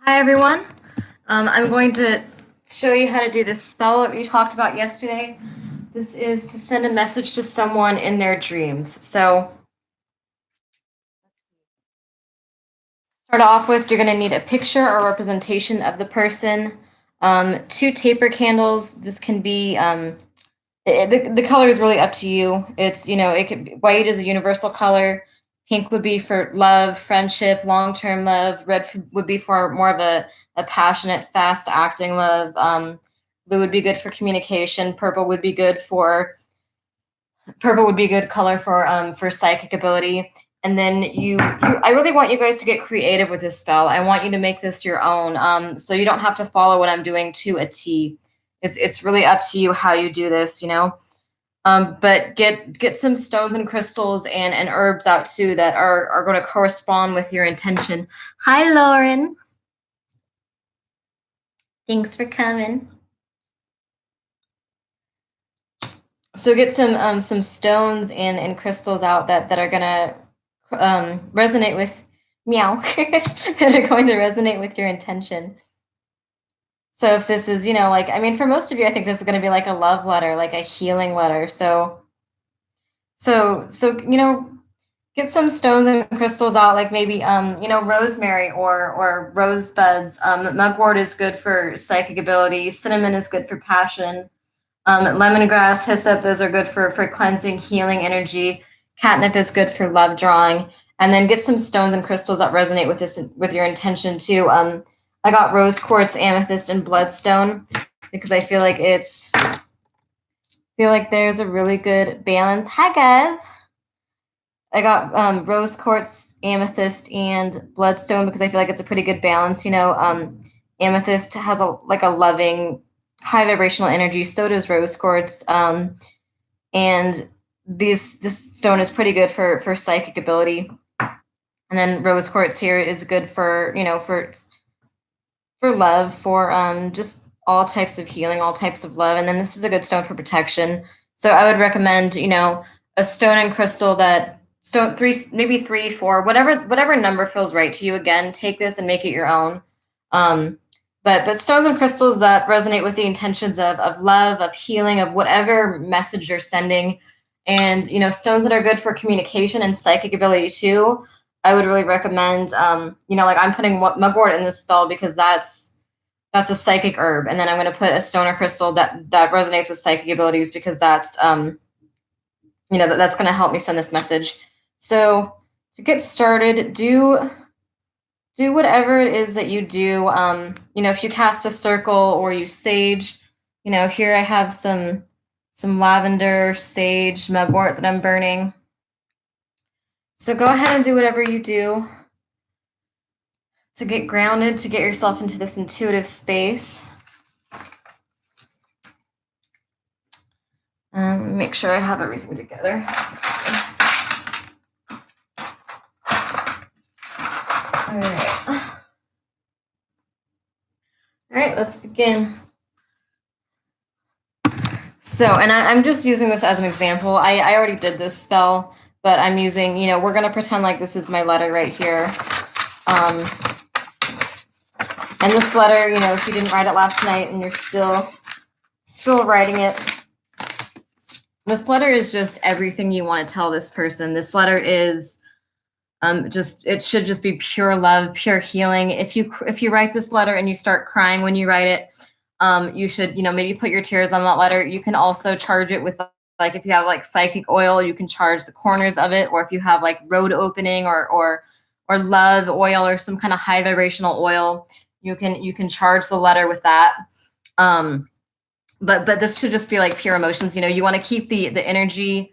Hi everyone. I'm going to show you how to do this spell that we talked about yesterday. This is to send a message to someone in their dreams. So start off with, you're going to need a picture or representation of the person. Two taper candles. This can be the color is really up to you. It's it could be, white is a universal color. Pink would be for love, friendship, long-term love. Red would be for more of a passionate, fast-acting love. Blue would be good for communication. Purple would be a good color for psychic ability. And then I really want you guys to get creative with this spell. I want you to make this your own. So you don't have to follow what I'm doing to a T. It's really up to you how you do this. But get some stones and crystals and herbs out too that are going to correspond with your intention. Hi, Lauren. Thanks for coming. So get some stones and crystals out that are gonna resonate with meow that are going to resonate with your intention. So if this is, for most of you, I think this is going to be like a love letter, like a healing letter. So get some stones and crystals out, like maybe rosemary or rosebuds. Mugwort is good for psychic ability. Cinnamon is good for passion. Lemongrass, hyssop, those are good for cleansing, healing energy. Catnip is good for love drawing. And then get some stones and crystals that resonate with your intention too. I got rose quartz, amethyst, and bloodstone because I feel like there's a really good balance. Hi guys. I got rose quartz, amethyst, and bloodstone because I feel like it's a pretty good balance. Amethyst has a loving, high vibrational energy. So does rose quartz, and this stone is pretty good for psychic ability. And then rose quartz here is good for for love, for just all types of healing, all types of love. And then this is a good stone for protection. So I would recommend a stone and crystal that stone three, maybe three, four, whatever number feels right to you. Again, take this and make it your own. But stones and crystals that resonate with the intentions of love, of healing, of whatever message you're sending. And stones that are good for communication and psychic ability too. I would really recommend like I'm putting mugwort in this spell because that's a psychic herb. And then I'm going to put a stone or crystal that resonates with psychic abilities because that's that's going to help me send this message. So to get started, do whatever it is that you do. If you cast a circle or you sage, here I have some lavender, sage, mugwort that I'm burning. So go ahead and do whatever you do to get grounded, to get yourself into this intuitive space. Make sure I have everything together. All right, let's begin. So, and I'm just using this as an example. I already did this spell, but I'm using, we're going to pretend like this is my letter right here. And this letter, if you didn't write it last night and you're still writing it, this letter is just everything you want to tell this person. This letter is it should just be pure love, pure healing. If you write this letter and you start crying when you write it, you should, maybe put your tears on that letter. You can also charge it with, like, if you have like psychic oil, you can charge the corners of it. Or if you have like road opening or love oil or some kind of high vibrational oil, you can charge the letter with that. But this should just be like pure emotions. You want to keep the energy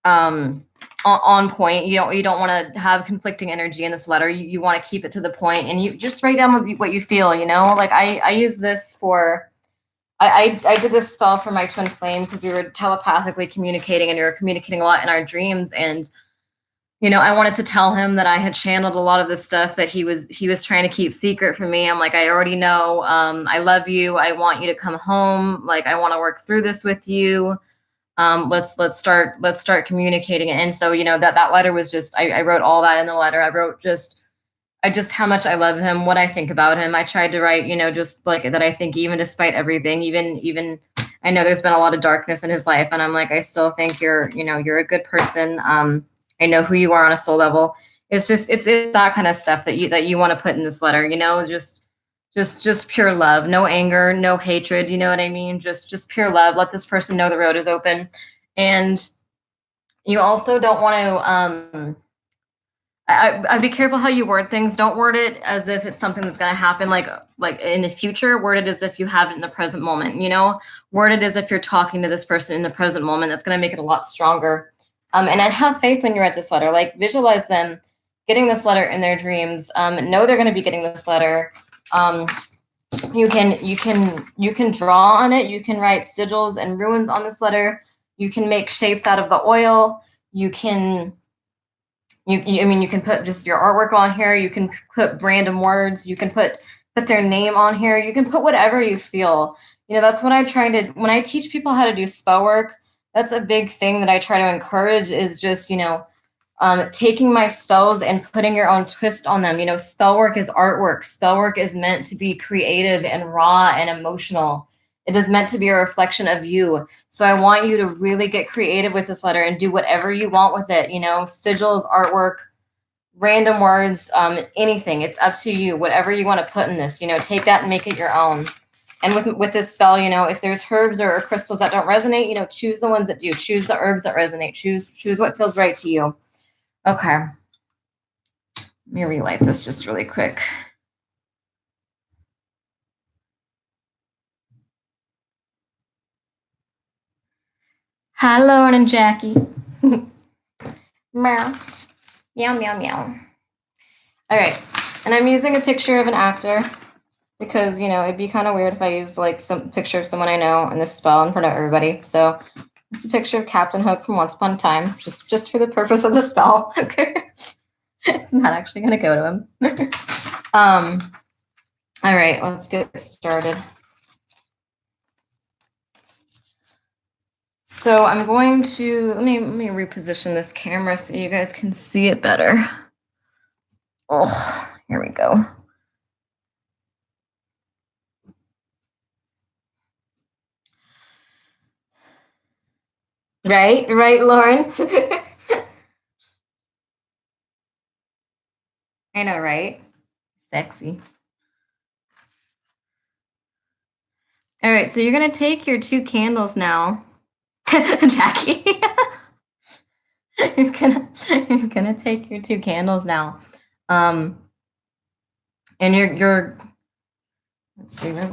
on point. You don't want to have conflicting energy in this letter. You want to keep it to the point, and you just write down what you feel. Like I use this for. I did this spell for my twin flame because we were telepathically communicating, and we were communicating a lot in our dreams. And I wanted to tell him that I had channeled a lot of the stuff that he was trying to keep secret from me. I'm like, I already know. I love you. I want you to come home. Like, I want to work through this with you. Let's start communicating. And so that letter was just, I wrote all that in the letter. I just how much I love him, what I think about him. I tried to write, just like that. I think even despite everything, even I know there's been a lot of darkness in his life, and I'm like, I still think you're a good person. I know who you are on a soul level. It's that kind of stuff that you want to put in this letter. Just pure love, no anger, no hatred. You know what I mean? Just pure love. Let this person know the road is open, and you also don't want to. I'd be careful how you word things. Don't word it as if it's something that's going to happen like in the future. Word it as if you have it in the present moment. Word it as if you're talking to this person in the present moment. That's going to make it a lot stronger. And I'd have faith when you write this letter. Like visualize them getting this letter in their dreams. Know they're going to be getting this letter. You can draw on it. You can write sigils and runes on this letter. You can make shapes out of the oil. You can you can put just your artwork on here. You can put random words. You can put their name on here. You can put whatever you feel. That's what I'm trying to, when I teach people how to do spell work, that's a big thing that I try to encourage is just, taking my spells and putting your own twist on them. Spell work is artwork. Spell work is meant to be creative and raw and emotional. It is meant to be a reflection of you. So I want you to really get creative with this letter and do whatever you want with it. Sigils, artwork, random words, anything. It's up to you. Whatever you want to put in this, take that and make it your own. And with this spell, if there's herbs or crystals that don't resonate, choose the ones that do. Choose the herbs that resonate. Choose what feels right to you. Okay. Let me relight this just really quick. Hi, Lauren and Jackie. Meow. Meow, meow, meow. All right. And I'm using a picture of an actor because, it'd be kind of weird if I used like some picture of someone I know in this spell in front of everybody. So it's a picture of Captain Hook from Once Upon a Time, just for the purpose of the spell. Okay. It's not actually going to go to him. All right, let's get started. So I'm going to, let me reposition this camera so you guys can see it better. Oh, here we go. Right, Lauren? I know, right? Sexy. All right, so you're gonna take your 2 candles now. Jackie. you're gonna take your 2 candles now. And you're let's see, wait,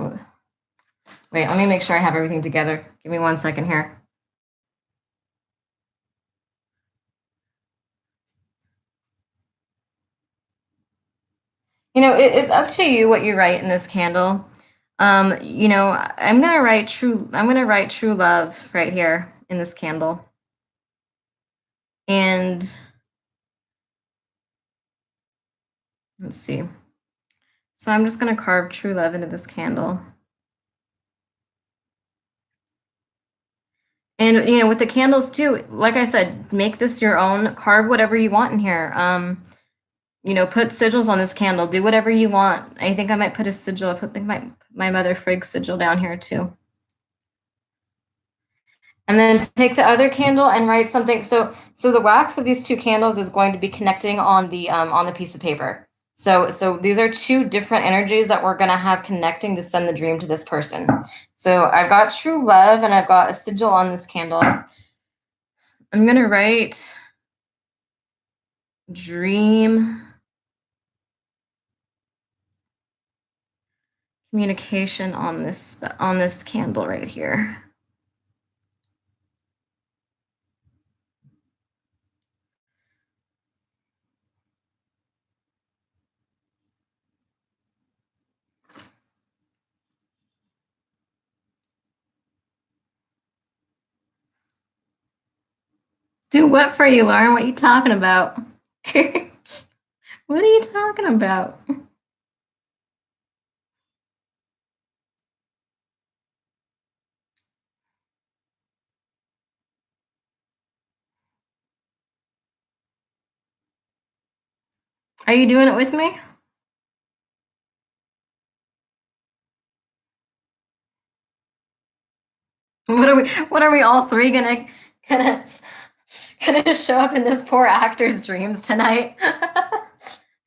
let me make sure I have everything together. Give me 1 second here. It's up to you what you write in this candle. I'm gonna write true love right here in this candle. And let's see. So I'm just gonna carve true love into this candle. And with the candles too, like I said, make this your own, carve whatever you want in here. Put sigils on this candle, do whatever you want. I think I might put a sigil, I think my Mother Frigg sigil down here too. And then take the other candle and write something. So the wax of these 2 candles is going to be connecting on the piece of paper. So these are 2 different energies that we're going to have connecting to send the dream to this person. So I've got true love and I've got a sigil on this candle. I'm going to write dream communication on this candle right here. Do what for you, Lauren? What are you talking about? What are you talking about? Are you doing it with me? What are we all three gonna show up in this poor actor's dreams tonight?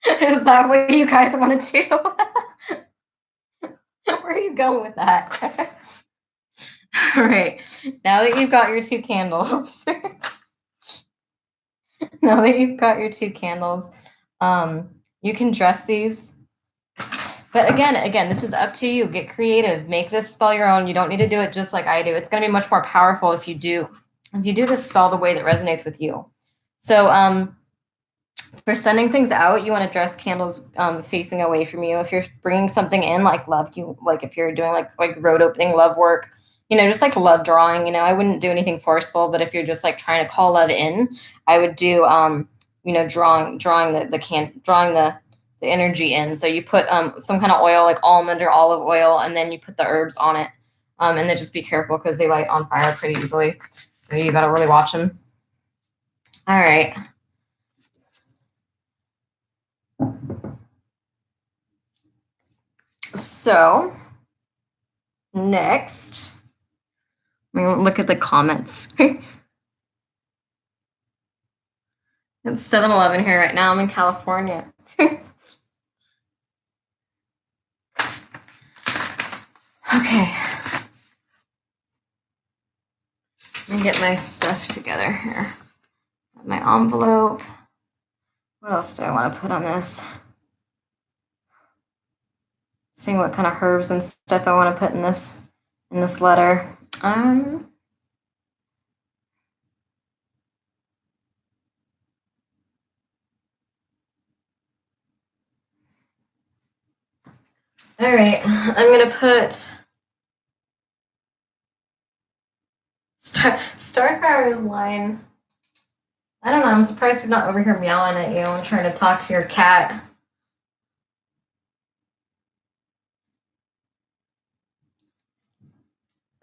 Is that what you guys want to do? Where are you going with that? All right. Now that you've got your two candles, you can dress these. But again, this is up to you. Get creative. Make this spell your own. You don't need to do it just like I do. It's going to be much more powerful if you do this spell the way that resonates with you. So for sending things out, you want to dress candles facing away from you. If you're bringing something in, like love, if you're doing like road opening love work, just like love drawing. I wouldn't do anything forceful, but if you're just like trying to call love in, I would do drawing the energy in. So you put some kind of oil, like almond or olive oil, and then you put the herbs on it. And then just be careful because they light on fire pretty easily. So you got to really watch them. All right. So next, look at the comments. It's 7-Eleven here right now. I'm in California. Okay. Let me get my stuff together here. My envelope. What else do I want to put on this? Seeing what kind of herbs and stuff I want to put in this letter. All right, I'm gonna put Starfire's line. I don't know. I'm surprised he's not over here meowing at you and trying to talk to your cat.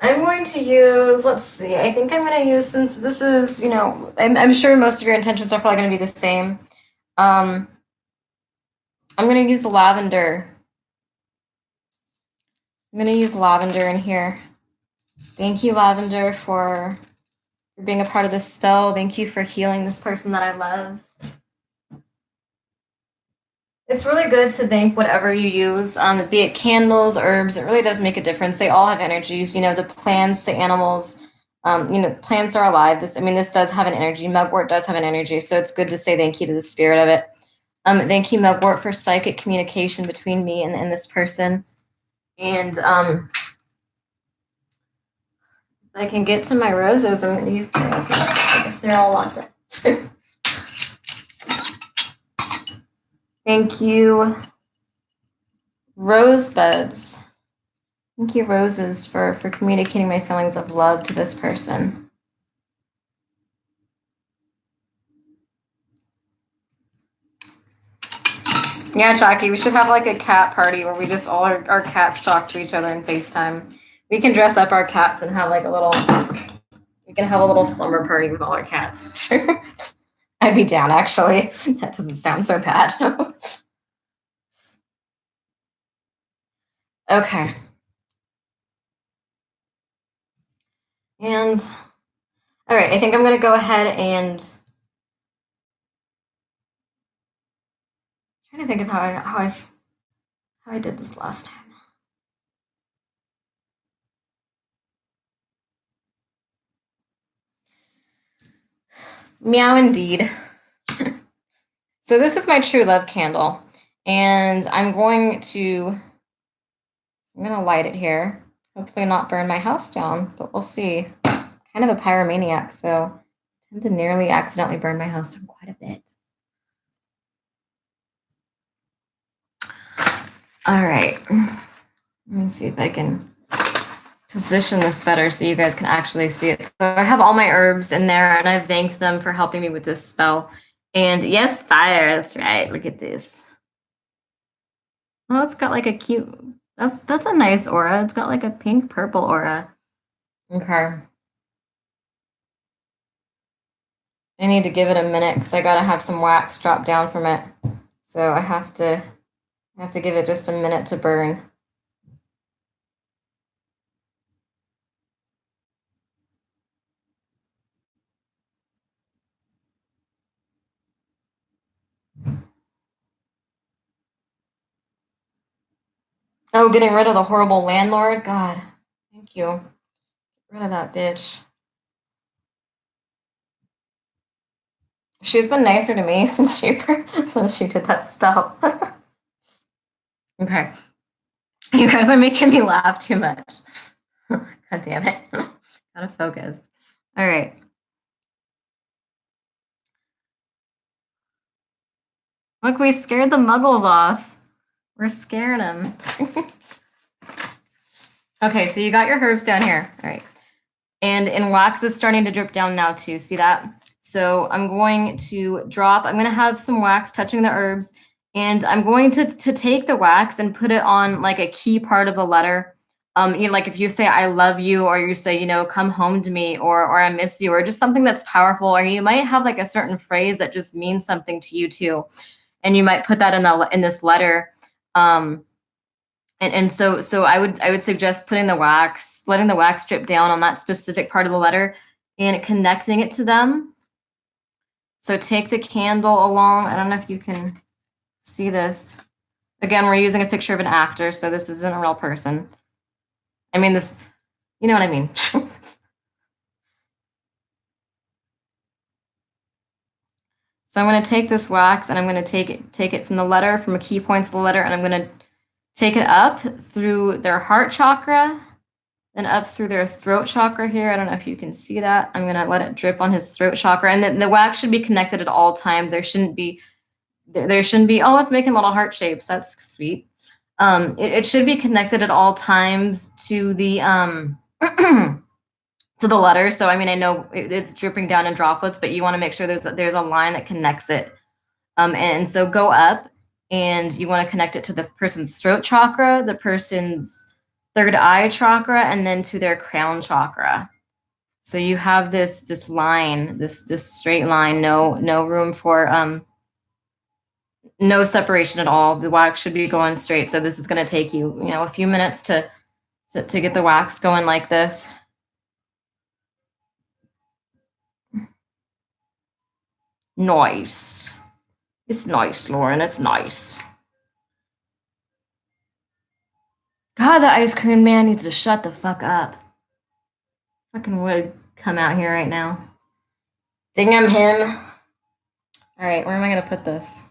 I'm going to use, let's see, I think I'm going to use, since this is, I'm sure most of your intentions are probably going to be the same. I'm going to use lavender. I'm going to use lavender in here. Thank you, lavender, for being a part of this spell. Thank you for healing this person that I love. It's really good to thank whatever you use, be it candles, herbs. It really does make a difference. They all have energies. The plants, the animals. Plants are alive. This does have an energy. Mugwort does have an energy, so it's good to say thank you to the spirit of it. Thank you, Mugwort, for psychic communication between me and this person. And if I can get to my roses, I'm going to use the roses. I guess they're all locked up. Thank you, rosebuds. Thank you, roses, for communicating my feelings of love to this person. Yeah, Chalky, we should have like a cat party where we just all our cats talk to each other in FaceTime. We can dress up our cats and have like we can have a little slumber party with all our cats. I'd be down, actually. That doesn't sound so bad. Okay. And all right, I think I'm going to go ahead and I'm trying to think of how I did this last time. Meow indeed. So this is my true love candle, and I'm going to light it here. Hopefully not burn my house down, but we'll see. Kind of a pyromaniac, so I tend to nearly accidentally burn my house down quite a bit. All right. Let me see if I can position this better so you guys can actually see it. So I have all my herbs in there, and I've thanked them for helping me with this spell. And yes, fire. That's right. Look at this. Oh, it's got like a cute. That's a nice aura. It's got like a pink purple aura. Okay. I need to give it a minute because I gotta have some wax drop down from it. So I have to give it just a minute to burn. Oh, getting rid of the horrible landlord? God, thank you. Get rid of that bitch. She's been nicer to me since she did that spell. Okay. You guys are making me laugh too much. God damn it. Gotta focus. All right. Look, we scared the muggles off. We're scaring them. Okay, so you got your herbs down here. All right. And wax is starting to drip down now too. See that? So I'm going to I'm going to have some wax touching the herbs, and I'm going to take the wax and put it on like a key part of the letter. Like if you say I love you, or you say, come home to me, or I miss you, or just something that's powerful, or you might have like a certain phrase that just means something to you too. And you might put that in this letter. And so I would suggest letting the wax drip down on that specific part of the letter and connecting it to them. So take the candle along. I don't know if you can see this. Again, we're using a picture of an actor, so this isn't a real person. I mean, this, you know what I mean. So I'm going to take this wax and I'm going to take it from the letter, from a key points of the letter, and I'm going to take it up through their heart chakra, then up through their throat chakra here. I don't know if you can see that. I'm going to let it drip on his throat chakra. And then the wax should be connected at all times. There shouldn't be, oh, it's making little heart shapes. That's sweet. It should be connected at all times to the, to the letter. So, I mean, I know it's dripping down in droplets, but you want to make sure there's a line that connects it. And so go up, and you want to connect it to the person's throat chakra, the person's third eye chakra, and then to their crown chakra. So you have this line, this straight line, no room for no separation at all. The wax should be going straight. So this is going to take you, a few minutes to get the wax going like this. Nice. It's nice, Lauren. It's nice. God, the ice cream man needs to shut the fuck up. Fucking would come out here right now. Damn him. All right, where am I going to put this?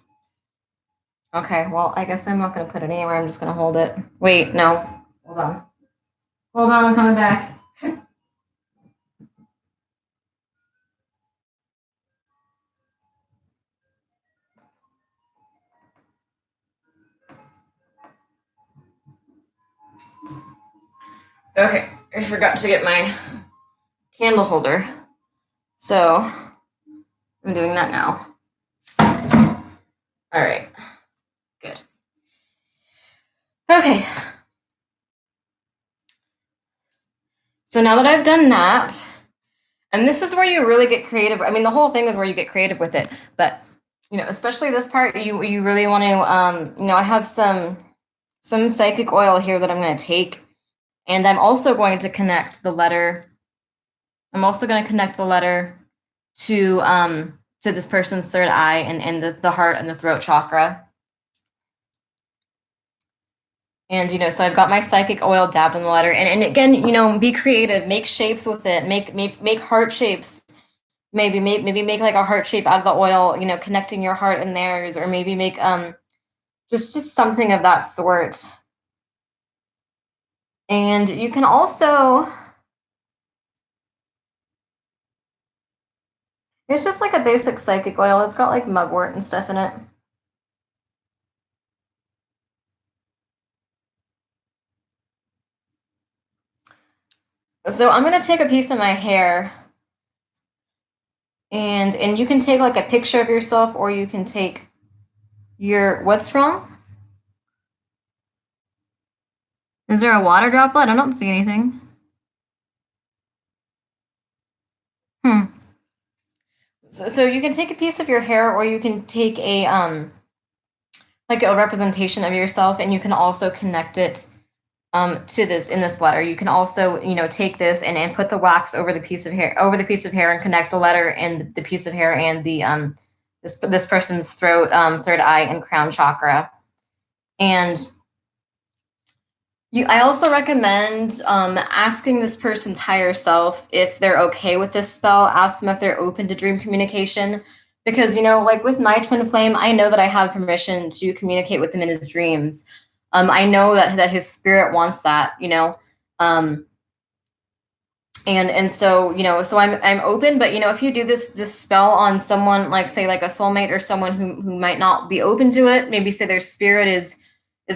Okay, well, I guess I'm not going to put it anywhere. I'm just going to hold it. Wait, no. Hold on. Hold on, I'm coming back. Okay, I forgot to get my candle holder. So, I'm doing that now. All right, good. Okay. So now that I've done that, and this is where you really get creative. I mean, the whole thing is where you get creative with it, but especially this part, you really want to, I have some psychic oil here that I'm going to take, and I'm also going to connect the letter. I'm also going to connect the letter to this person's third eye and the heart and the throat chakra. And so I've got my psychic oil dabbed in the letter, and again, be creative, make shapes with it, make heart shapes. Maybe make like a heart shape out of the oil, connecting your heart and theirs, or maybe make just something of that sort. And you can also, it's just like a basic psychic oil. It's got like mugwort and stuff in it. So I'm going to take a piece of my hair, and you can take like a picture of yourself, or you can take what's wrong? Is there a water droplet? I don't see anything. So you can take a piece of your hair, or you can take a like a representation of yourself, and you can also connect it to this letter. You can also take this and put the wax over the piece of hair and connect the letter and the piece of hair and the this person's throat, third eye, and crown chakra. And I also recommend asking this person's higher self if they're okay with this spell. Ask them if they're open to dream communication. Because, like with my twin flame, I know that I have permission to communicate with him in his dreams. I know that his spirit wants that, Um, and so so I'm open, but if you do this spell on someone, like say like a soulmate or someone who might not be open to it, maybe say their spirit is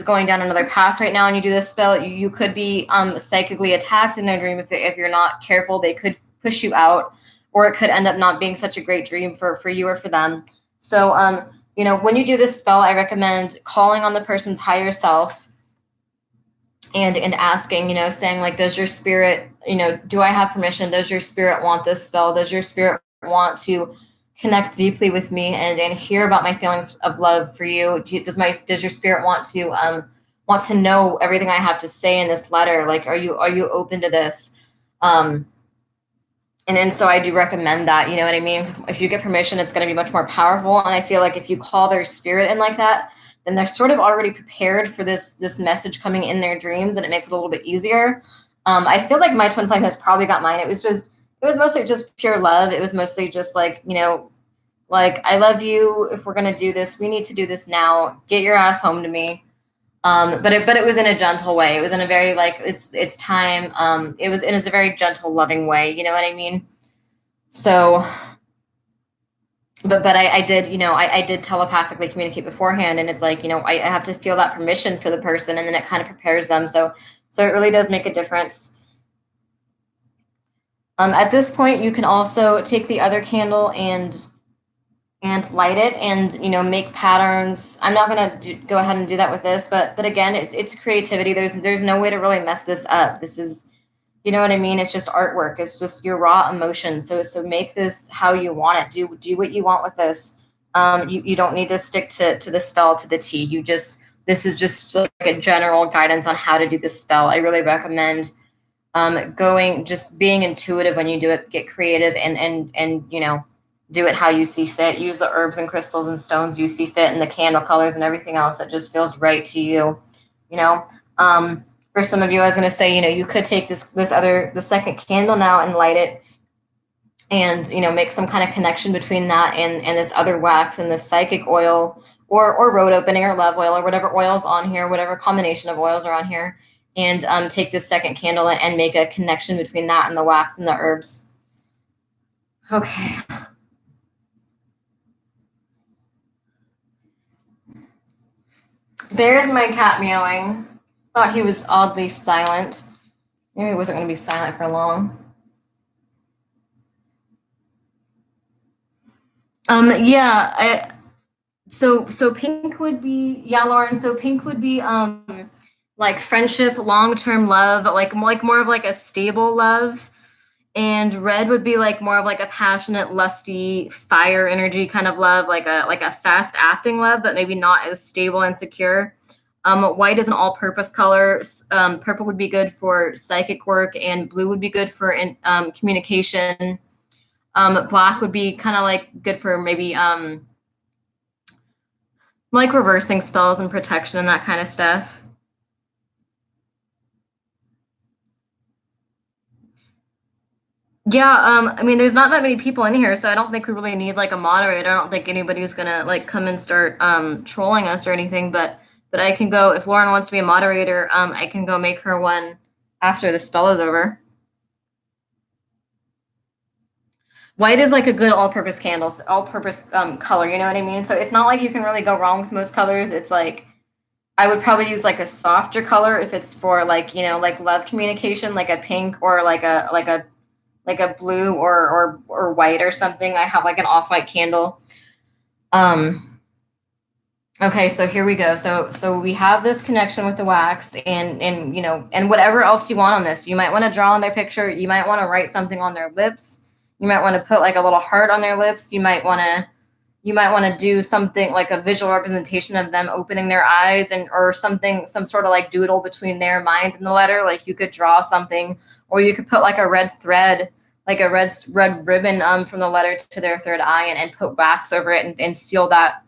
going down another path right now, and you do this spell, you could be psychically attacked in their dream. If you're not careful, they could push you out, or it could end up not being such a great dream for you or for them. So when you do this spell, I recommend calling on the person's higher self and asking, saying like, does your spirit, do I have permission? Does your spirit want this spell? Does your spirit want to connect deeply with me and hear about my feelings of love for you? Does your spirit want to know everything I have to say in this letter? Like, are you open to this? And so I do recommend that, you know what I mean? Because if you get permission, it's going to be much more powerful. And I feel like if you call their spirit in like that, then they're sort of already prepared for this message coming in their dreams, and it makes it a little bit easier. I feel like my twin flame has probably got mine. It was mostly just pure love. It was mostly just like, like, I love you. If we're going to do this, we need to do this now. Get your ass home to me. But it was in a gentle way. It was in a very like it's time. It was in a very gentle, loving way. You know what I mean? So, but I did, I did telepathically communicate beforehand, and it's like, I have to feel that permission for the person, and then it kind of prepares them. So it really does make a difference. At this point, you can also take the other candle and light it, and make patterns. I'm not going to go ahead and do that with this, but again, it's creativity. There's no way to really mess this up. This is, you know what I mean? It's just artwork. It's just your raw emotion. So make this how you want it. Do what you want with this. You don't need to stick to the spell to the T. This is just like a general guidance on how to do this spell. I really recommend just being intuitive when you do it. Get creative and do it how you see fit. Use the herbs and crystals and stones you see fit, and the candle colors and everything else that just feels right to you. You know, for some of you, I was going to say, you could take the second candle now and light it, and make some kind of connection between that and this other wax and this psychic oil, or road opening or love oil, or whatever oils on here, whatever combination of oils are on here, and take this second candle and make a connection between that and the wax and the herbs. Okay. There's my cat meowing. Thought he was oddly silent. Maybe he wasn't going to be silent for long. Yeah. So pink would be, yeah, Lauren. So pink would be like friendship, long-term love, like more of like a stable love. And red would be like more of like a passionate, lusty, fire energy kind of love, like a fast acting love, but maybe not as stable and secure. White is an all-purpose color. Purple would be good for psychic work, and blue would be good for communication. Black would be kind of like good for maybe like reversing spells and protection and that kind of stuff. Yeah, I mean, there's not that many people in here, so I don't think we really need like a moderator. I don't think anybody's gonna like come and start trolling us or anything. But I can go, if Lauren wants to be a moderator, I can go make her one after the spell is over. White is like a good all-purpose candle, all-purpose color. You know what I mean? So it's not like you can really go wrong with most colors. It's like I would probably use like a softer color if it's for like like love communication, like a pink or like a blue or white or something. I have like an off-white candle. Okay, so here we go. So we have this connection with the wax, and whatever else you want on this. You might want to draw on their picture. You might want to write something on their lips. You might want to put like a little heart on their lips. You might want to do something like a visual representation of them opening their eyes, or some sort of like doodle between their mind and the letter. Like you could draw something, or you could put like a red thread, like a red ribbon from the letter to their third eye, and put wax over it and seal that.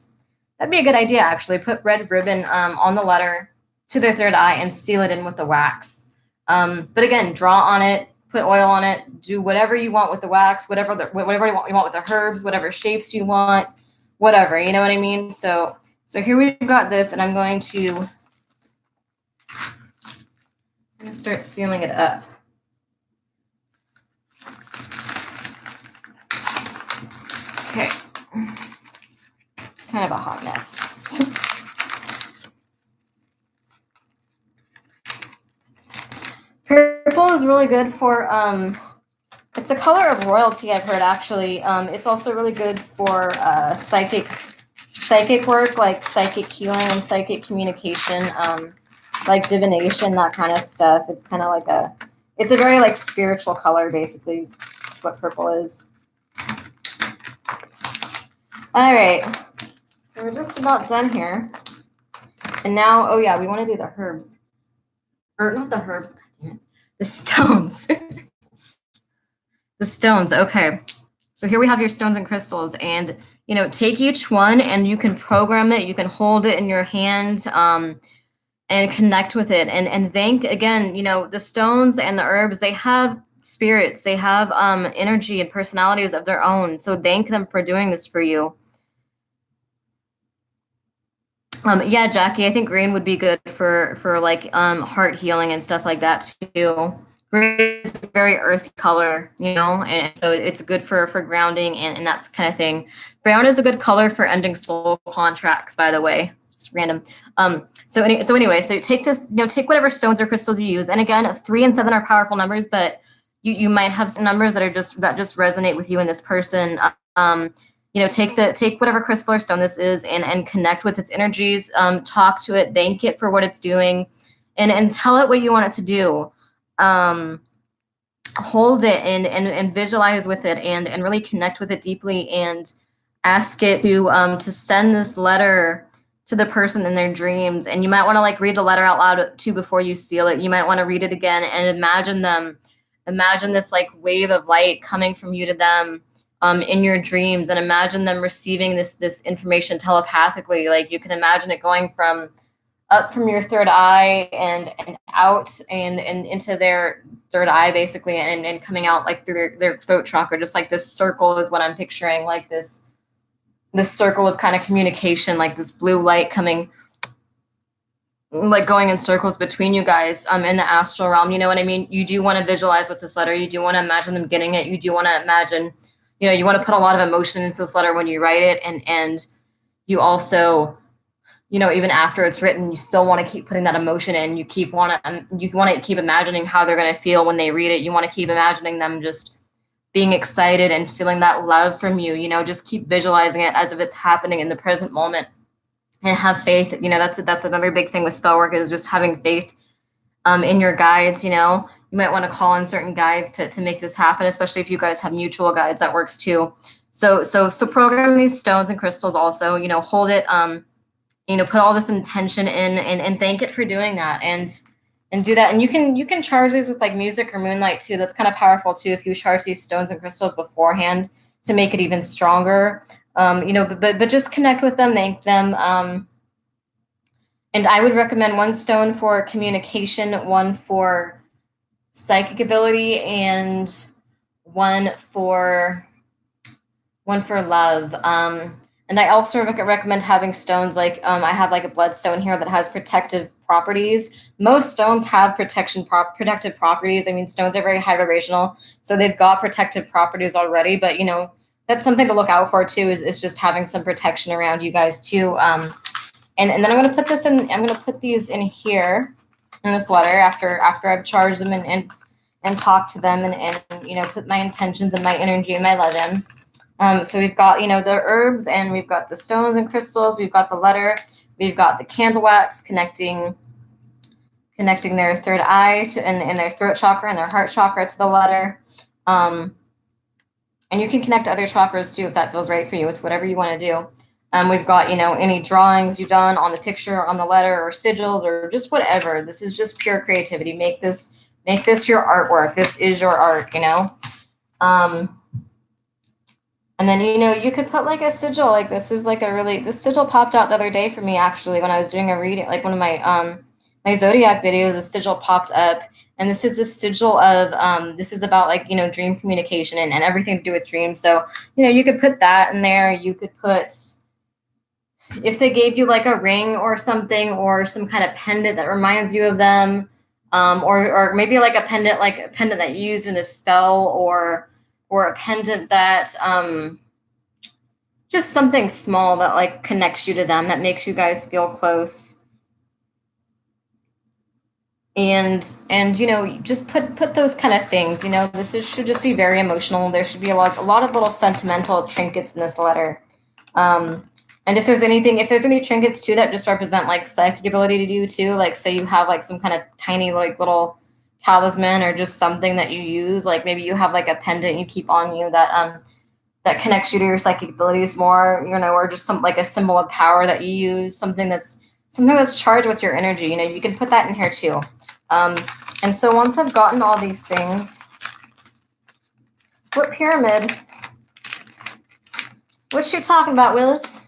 That'd be a good idea, actually. Put red ribbon on the letter to their third eye and seal it in with the wax. But again, draw on it, put oil on it, do whatever you want with the wax, whatever you want with the herbs, whatever shapes you want, whatever, you know what I mean? So here we've got this, and I'm going to start sealing it up. Okay. It's kind of a hot mess. Purple is really good for, it's the color of royalty, I've heard, actually. It's also really good for psychic work, like psychic healing and psychic communication, like divination, that kind of stuff. It's kind of like it's a very like spiritual color, basically. That's what purple is. All right, so we're just about done here. And now, oh yeah, we want to do the herbs. Or not the herbs, God damn it. The stones. The stones, okay. So here we have your stones and crystals, and you know, take each one and you can program it, you can hold it in your hand, and connect with it, and thank, again, you know, the stones and the herbs, they have spirits, they have energy and personalities of their own. So thank them for doing this for you. Yeah, Jackie, I think green would be good for like heart healing and stuff like that too. Green is a very earthy color, you know, and so it's good for grounding and that kind of thing. Brown is a good color for ending soul contracts, by the way. Just random. So anyway, so take this, you know, take whatever stones or crystals you use. And again, 3 and 7 are powerful numbers, but you might have some numbers that just resonate with you and this person. You know, take whatever crystal or stone this is and connect with its energies, talk to it, thank it for what it's doing, and tell it what you want it to do. Hold it and visualize with it and really connect with it deeply, and ask it to send this letter to the person in their dreams. And you might want to like read the letter out loud too before you seal it. You might want to read it again and imagine this like wave of light coming from you to them in your dreams, and imagine them receiving this information telepathically. Like you can imagine it going from up from your third eye and out and into their third eye, basically, and coming out like through their throat chakra. Just like this circle is what I'm picturing, like this circle of kind of communication, like this blue light coming, like going in circles between you guys in the astral realm. You know what I mean? You do want to visualize with this letter. You do want to imagine them getting it. You do want to imagine, you know, you want to put a lot of emotion into this letter when you write it, and you also, you know, even after it's written, you still want to keep putting that emotion in. You want to keep imagining how they're going to feel when they read it. You want to keep imagining them just being excited and feeling that love from you. You know, just keep visualizing it as if it's happening in the present moment, and have faith. You know, that's another big thing with spell work, is just having faith in your guides. You know, you might want to call in certain guides to make this happen, especially if you guys have mutual guides. That works too. So program these stones and crystals also, you know, hold it, you know, put all this intention in and thank it for doing that, and do that. And you can charge these with like music or moonlight too. That's kind of powerful too, if you charge these stones and crystals beforehand to make it even stronger. You know, but just connect with them, thank them. And I would recommend one stone for communication, one for psychic ability, and one for love. And I also recommend having stones like, I have like a bloodstone here that has protective properties. Most stones have protective properties. I mean, stones are very high vibrational, so they've got protective properties already. But, you know, that's something to look out for too, is just having some protection around you guys too. And then I'm going to put this in, I'm going to put these in here in this letter after I've charged them and talked to them and, you know, put my intentions and my energy and my love in. So we've got, you know, the herbs, and we've got the stones and crystals. We've got the letter. We've got the candle wax connecting their third eye to and their throat chakra and their heart chakra to the letter. And you can connect to other chakras too if that feels right for you. It's whatever you want to do. We've got, you know, any drawings you've done on the picture, on the letter, or sigils, or just whatever. This is just pure creativity. Make this your artwork. This is your art, you know. And then, you know, you could put like a sigil, like this is like this sigil popped out the other day for me, actually, when I was doing a reading, like one of my my zodiac videos, a sigil popped up, and this is a sigil of this is about like, you know, dream communication and everything to do with dreams. So, you know, you could put that in there. You could put, if they gave you like a ring or something, or some kind of pendant that reminds you of them, or maybe like a pendant that you use in a spell, or a pendant that just something small that like connects you to them, that makes you guys feel close. And you know, just put those kind of things. You know, should just be very emotional. There should be a lot of little sentimental trinkets in this letter. And if there's any trinkets too that just represent like psychic ability to do too, like say you have like some kind of tiny like little talisman, or just something that you use, like maybe you have like a pendant you keep on you that connects you to your psychic abilities more, you know, or just some like a symbol of power that you use, something that's charged with your energy. You know, you can put that in here too. And so once I've gotten all these things, what pyramid? What's she talking about, Willis?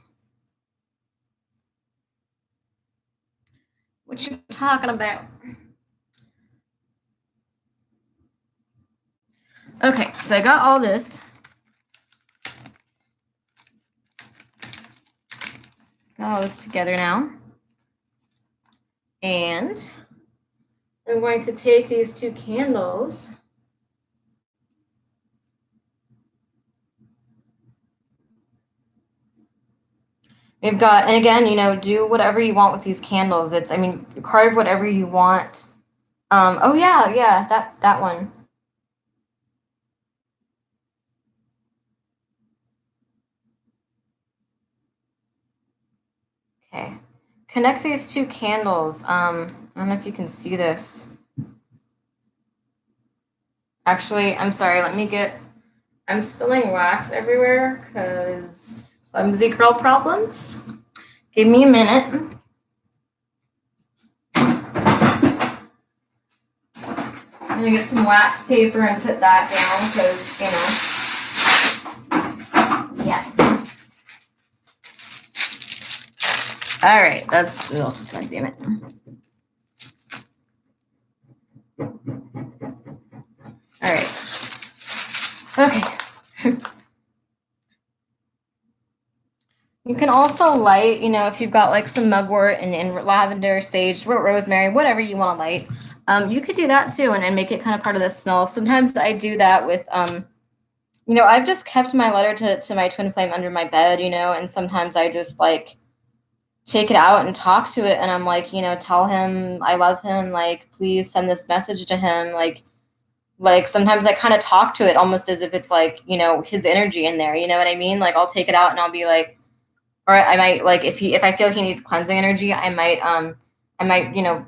What you talking about? Okay, so I got all this. Got all this together now. And I'm going to take these two candles. We've got, and again, you know, do whatever you want with these candles. I mean, carve whatever you want. Oh yeah, that one. Okay. Connect these two candles. I don't know if you can see this. Actually, I'm sorry, I'm spilling wax everywhere because clumsy girl problems. Give me a minute. I'm gonna get some wax paper and put that down because, you know, yeah. All right, that's, oh, God damn it. All right. Okay. You can also light, you know, if you've got like some mugwort and lavender, sage, rosemary, whatever you want to light. You could do that too, and make it kind of part of the smell. Sometimes I do that with, you know, I've just kept my letter to my twin flame under my bed, you know, and sometimes I just like take it out and talk to it, and I'm like, you know, tell him I love him, like please send this message to him, like sometimes I kind of talk to it almost as if it's like, you know, his energy in there, you know what I mean? Like I'll take it out and I'll be like, or I might, like if I feel he needs cleansing energy, I might, you know,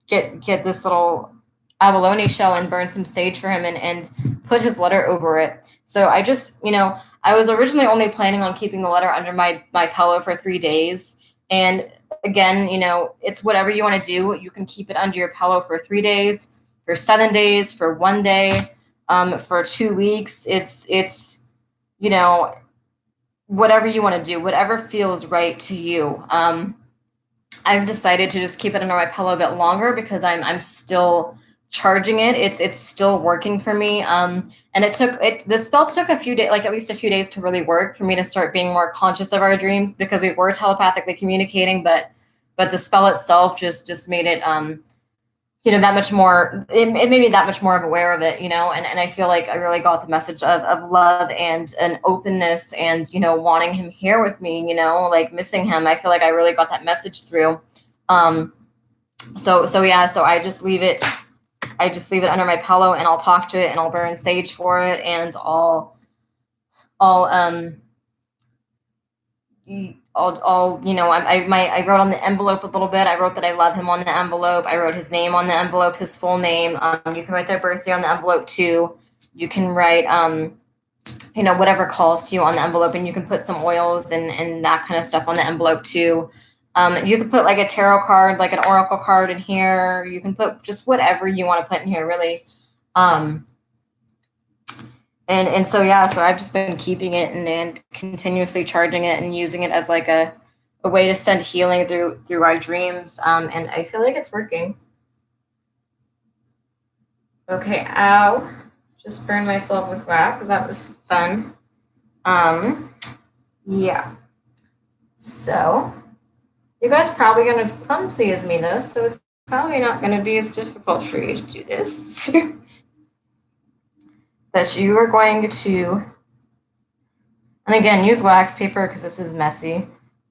get this little abalone shell and burn some sage for him, and put his letter over it. So I just, you know, I was originally only planning on keeping the letter under my pillow for 3 days. And again, you know, it's whatever you want to do. You can keep it under your pillow for 3 days, for 7 days, for 1 day, for 2 weeks. It's, you know, whatever you want to do, whatever feels right to you. I've decided to just keep it under my pillow a bit longer because I'm still charging it. It's still working for me. And the spell took a few days, like at least a few days to really work for me to start being more conscious of our dreams, because we were telepathically communicating, but the spell itself just made it, you know, that much more, it made me that much more aware of it, you know, and I feel like I really got the message of love and an openness and, you know, wanting him here with me, you know, like missing him. I feel like I really got that message through. So yeah, so I just leave it under my pillow, and I'll talk to it, and I'll burn sage for it, and I'll you know, I wrote on the envelope a little bit. I wrote that I love him on the envelope. I wrote his name on the envelope, his full name. You can write their birthday on the envelope too. You can write, you know, whatever calls to you on the envelope, and you can put some oils and that kind of stuff on the envelope too. You can put like a tarot card, like an oracle card in here. You can put just whatever you want to put in here, really. And so, yeah, so I've just been keeping it and continuously charging it and using it as like a a way to send healing through our dreams, and I feel like it's working. Okay, ow. Just burned myself with wax. That was fun. Yeah. So, you guys probably gonna as clumsy as me though, so it's probably not gonna be as difficult for you to do this. But you are going to, and again, use wax paper because this is messy.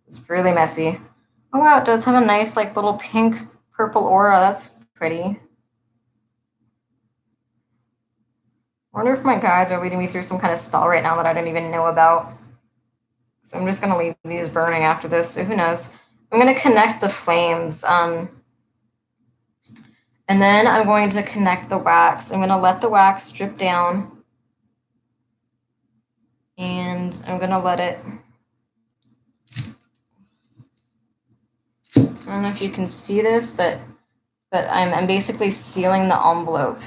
It's really messy. Oh wow, it does have a nice like little pink purple aura. That's pretty. I wonder if my guides are leading me through some kind of spell right now that I don't even know about. So I'm just going to leave these burning after this. So who knows? I'm going to connect the flames. And then I'm going to connect the wax. I'm going to let the wax drip down. And I'm going to let it. I don't know if you can see this, but I'm basically sealing the envelope.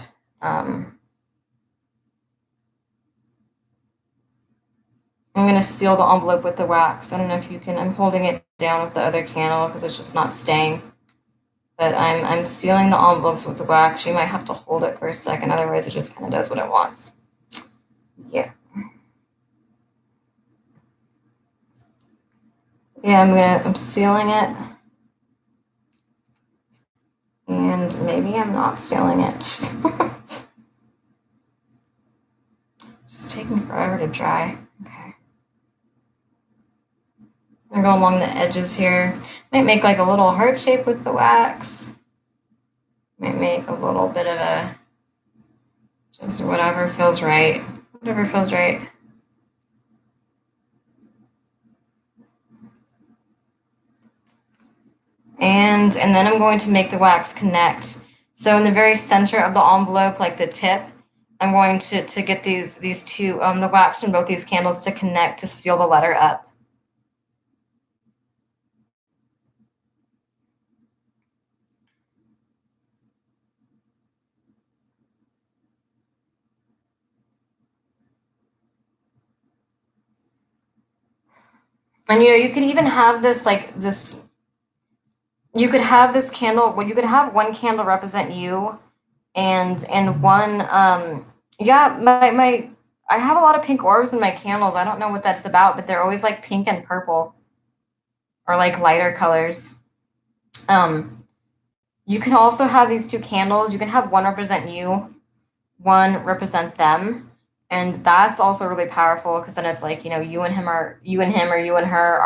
I'm going to seal the envelope with the wax. I don't know if you can. I'm holding it down with the other candle because it's just not staying. But I'm sealing the envelopes with the wax. You might have to hold it for a second, otherwise it just kind of does what it wants. Yeah. Yeah, I'm sealing it. And maybe I'm not sealing it. Just taking forever to dry. Okay. I'm gonna go along the edges here. Might make like a little heart shape with the wax. Might make a little bit of a, just whatever feels right. Whatever feels right. And then I'm going to make the wax connect. So in the very center of the envelope, like the tip, I'm going to get these two, the wax from both these candles to connect to seal the letter up. And you could even have this like this. You could have this candle. Well, you could have one candle represent you, and one. Yeah, my. I have a lot of pink orbs in my candles. I don't know what that's about, but they're always like pink and purple, or like lighter colors. You can also have these two candles. You can have one represent you, one represent them, and that's also really powerful because then it's like you and him or you and her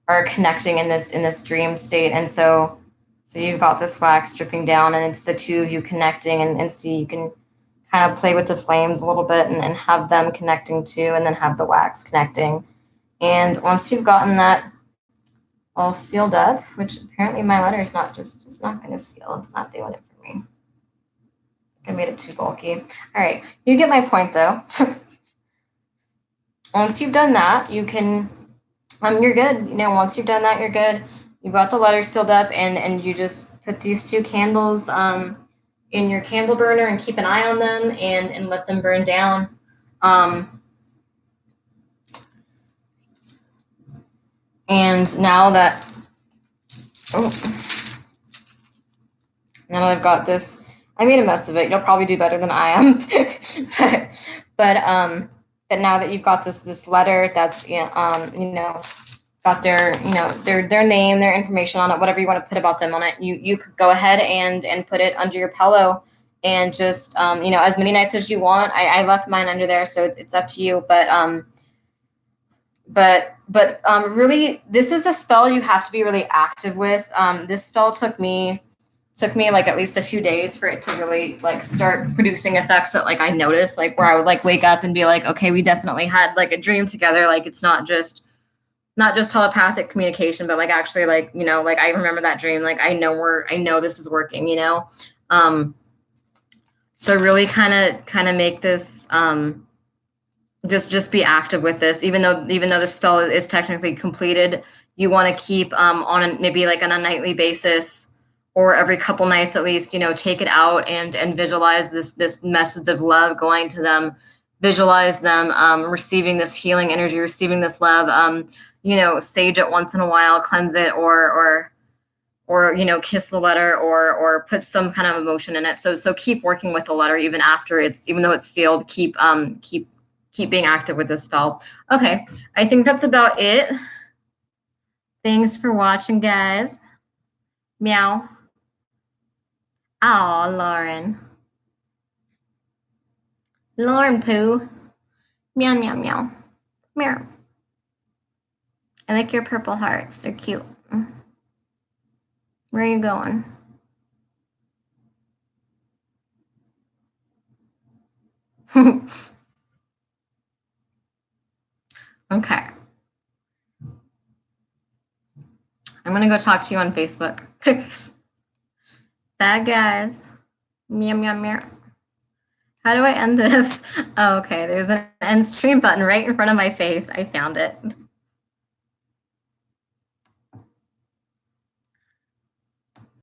are connecting in this dream state, and so you've got this wax dripping down, and it's the two of you connecting, and so you can kind of play with the flames a little bit and have them connecting too, and then have the wax connecting, and once you've gotten that all sealed up, which apparently my letter is not just not going to seal. It's not doing it for me. I made it too bulky. All right, you get my point though. Once you've done that, you can, you're good. Once you've done that, you're good. You've got the letter sealed up, and you just put these two candles in your candle burner and keep an eye on them and let them burn down. And now that I've got this, I made a mess of it. You'll probably do better than I am. but now that you've got this letter that's got their name, their information on it, whatever you want to put about them on it, you could go ahead and put it under your pillow and just as many nights as you want. I left mine under there, so it's up to you. But really, this is a spell you have to be really active with. This spell took me like at least a few days for it to really like start producing effects that like I noticed, like where I would like wake up and be like, okay, we definitely had like a dream together. Like it's not just telepathic communication, but like actually like, like I remember that dream. Like I know this is working, so really kind of make this, just be active with this, even though the spell is technically completed. You want to keep maybe like on a nightly basis or every couple nights at least, take it out and visualize this message of love going to them, visualize them receiving this healing energy, receiving this love. Sage it once in a while, cleanse it, or kiss the letter, or put some kind of emotion in it. So keep working with the letter even though it's sealed. Keep being active with this spell. Okay, I think that's about it. Thanks for watching, guys. Meow. Oh, Lauren Pooh. Meow, meow, meow. Meow. I like your purple hearts. They're cute. Where are you going? Okay. I'm going to go talk to you on Facebook. Bye, guys. Meow, meow, meow. How do I end this? Oh, okay. There's an end stream button right in front of my face. I found it.